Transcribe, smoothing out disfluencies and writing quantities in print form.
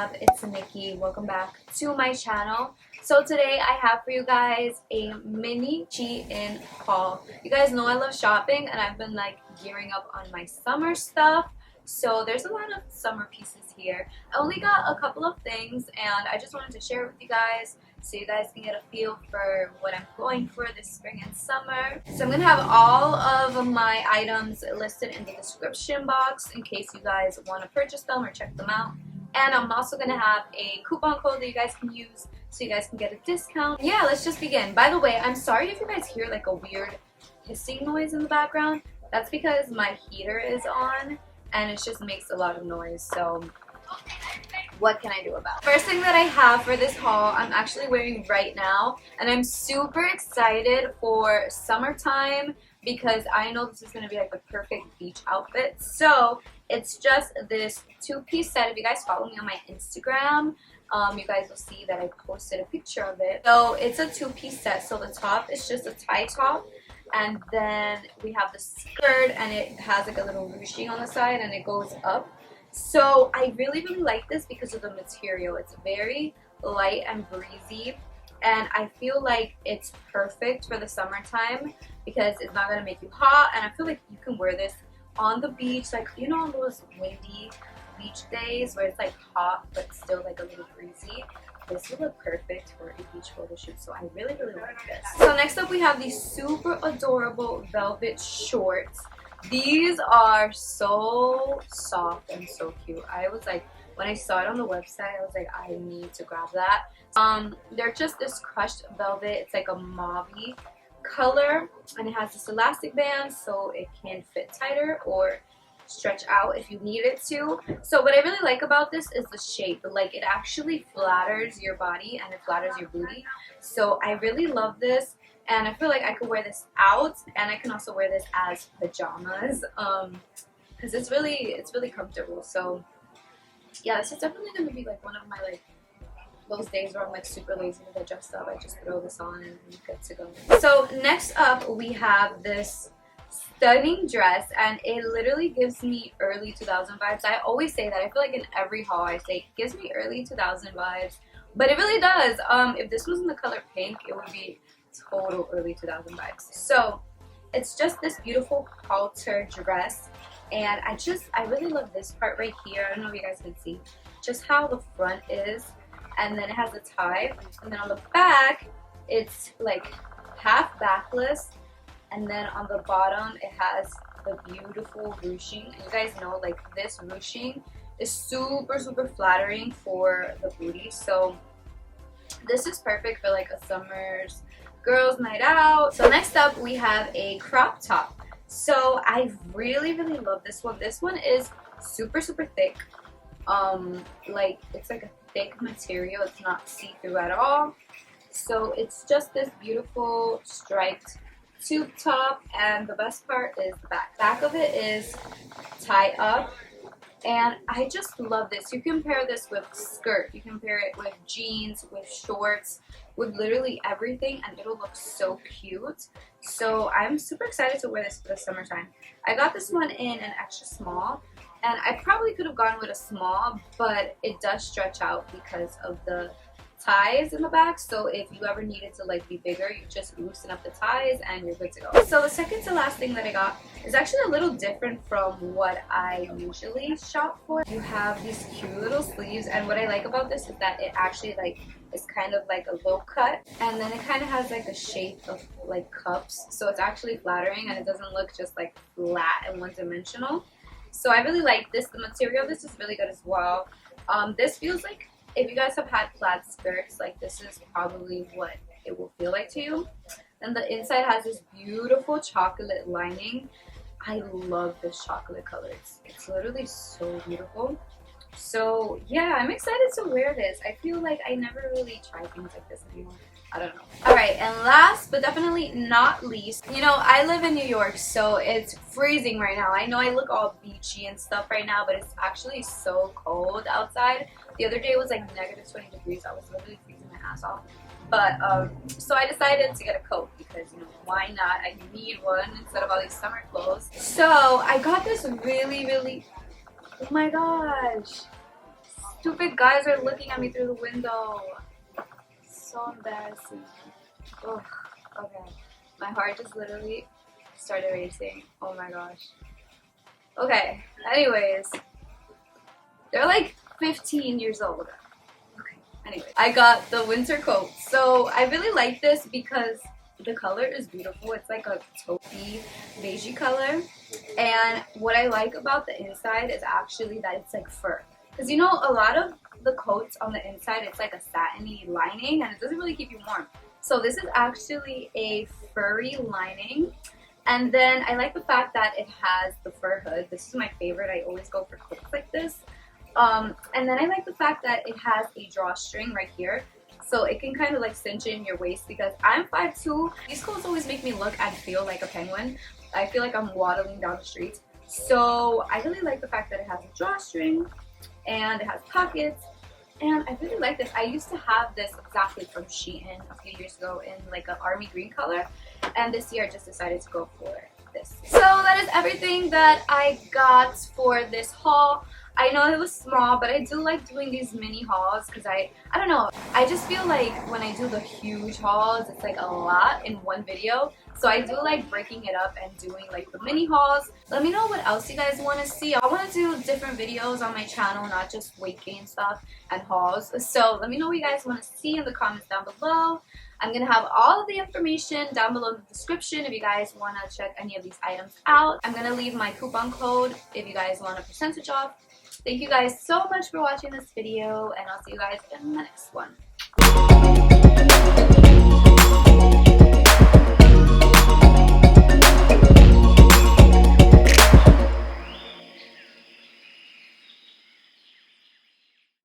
up? It's Nikki. Welcome back to my channel. So today I have for you guys a mini Shein haul. You guys know I love shopping and I've been like gearing up on my summer stuff. So there's a lot of summer pieces here. I only got a couple of things and I just wanted to share it with you guys so you guys can get a feel for what I'm going for this spring and summer. So I'm going to have all of my items listed in the description box in case you guys want to purchase them or check them out. And I'm also going to have a coupon code that you guys can use so you guys can get a discount. Yeah, let's just begin. By the way, I'm sorry if you guys hear like a weird hissing noise in the background. That's because my heater is on and it just makes a lot of noise. So what can I do about it? First thing that I have for this haul, I'm actually wearing right now, and I'm super excited for summertime because I know this is going to be like the perfect beach outfit. So it's just this two-piece set. If you guys follow me on my Instagram, you guys will see that I posted a picture of it. So it's a two-piece set. So the top is just a tie top, and then we have the skirt, and it has like a little ruching on the side, and it goes up. So I really like this because of the material. It's very light and breezy, and I feel like it's perfect for the summertime because it's not going to make you hot, and I feel like you can wear this on the beach, like, you know, on those windy beach days where it's like hot but still like a little breezy. This would look perfect for a beach photo shoot, so I really like this. So next up we have these super adorable velvet shorts. These are so soft and so cute. I was like, when I saw it on the website, I was like, I need to grab that. They're just this crushed velvet. It's like a mauve-y color, and it has this elastic band so it can fit tighter or stretch out if you need it to. So what I really like about this is the shape. Like, it actually flatters your body and it flatters your booty. So I really love this. And I feel like I could wear this out, and I can also wear this as pajamas, because it's really comfortable. So yeah, this is definitely gonna be like one of my like those days where I'm like super lazy to get dressed up. I just throw this on and I'm good to go. So next up we have this stunning dress, and it literally gives me early 2000 vibes. I always say that. I feel like in every haul I say it gives me early 2000 vibes, but it really does. If this was in the color pink, it would be total early 2000 vibes. So it's just this beautiful halter dress, and I really love this part right here. I don't know if you guys can see just how the front is, and then it has a tie, and then on the back it's like half backless, and then on the bottom it has the beautiful ruching. And you guys know, like, this ruching is super flattering for the booty. So this is perfect for like a summer's girls night out. So next up we have a crop top. So I really love this one. This one is super thick. Like, it's like a thick material. It's not see-through at all. So it's just this beautiful striped tube top, and the best part is the back of it is tie up. And I just love this. You can pair this with skirt, you can pair it with jeans, with shorts, with literally everything, and it'll look so cute. So I'm super excited to wear this for the summertime. I got this one in an extra small, and I probably could have gone with a small, but it does stretch out because of the ties in the back. So if you ever needed to like be bigger, you just loosen up the ties and you're good to go. So the second to last thing that I got is actually a little different from what I usually shop for. You have these cute little sleeves, and what I like about this is that it actually like is kind of like a low cut, and then it kind of has like a shape of like cups, so it's actually flattering and it doesn't look just like flat and one-dimensional. So I really like this. The material of this is really good as well. This feels like, if you guys have had plaid skirts, like, this is probably what it will feel like to you. And the inside has this beautiful chocolate lining. I love this chocolate color. It's literally so beautiful. So yeah, I'm excited to wear this. I feel like I never really try things like this anymore. I don't know. Alright, and last but definitely not least, you know, I live in New York, so it's freezing right now. I know I look all beachy and stuff right now, but it's actually so cold outside. The other day it was like negative 20 degrees. I was literally freezing my ass off. But so I decided to get a coat because, you know, why not? I need one instead of all these summer clothes. So I got this really, oh my gosh, stupid guys are looking at me through the window. So embarrassing. Ugh. Okay. My heart just literally started racing. Oh my gosh. Okay. Anyways. They're like 15 years old. Okay. Anyway. I got the winter coat. So I really like this because the color is beautiful. It's like a taupey, beigey color. And what I like about the inside is actually that it's like fur. Because you know, a lot of the coats on the inside, it's like a satiny lining and it doesn't really keep you warm. So this is actually a furry lining. And then I like the fact that it has the fur hood. This is my favorite. I always go for coats like this. And then I like the fact that it has a drawstring right here. So it can kind of like cinch in your waist because I'm 5'2". These clothes always make me look and feel like a penguin. I feel like I'm waddling down the street. So I really like the fact that it has a drawstring and it has pockets. And I really like this. I used to have this exactly from Shein a few years ago in like an army green color. And this year I just decided to go for this. So that is everything that I got for this haul. I know it was small, but I do like doing these mini hauls because I don't know, I just feel like when I do the huge hauls, it's like a lot in one video. So I do like breaking it up and doing like the mini hauls. Let me know what else you guys want to see. I want to do different videos on my channel, not just weight gain stuff and hauls. So let me know what you guys want to see in the comments down below. I'm going to have all of the information down below in the description if you guys want to check any of these items out. I'm going to leave my coupon code if you guys want a percentage off. Thank you guys so much for watching this video, and I'll see you guys in the next one.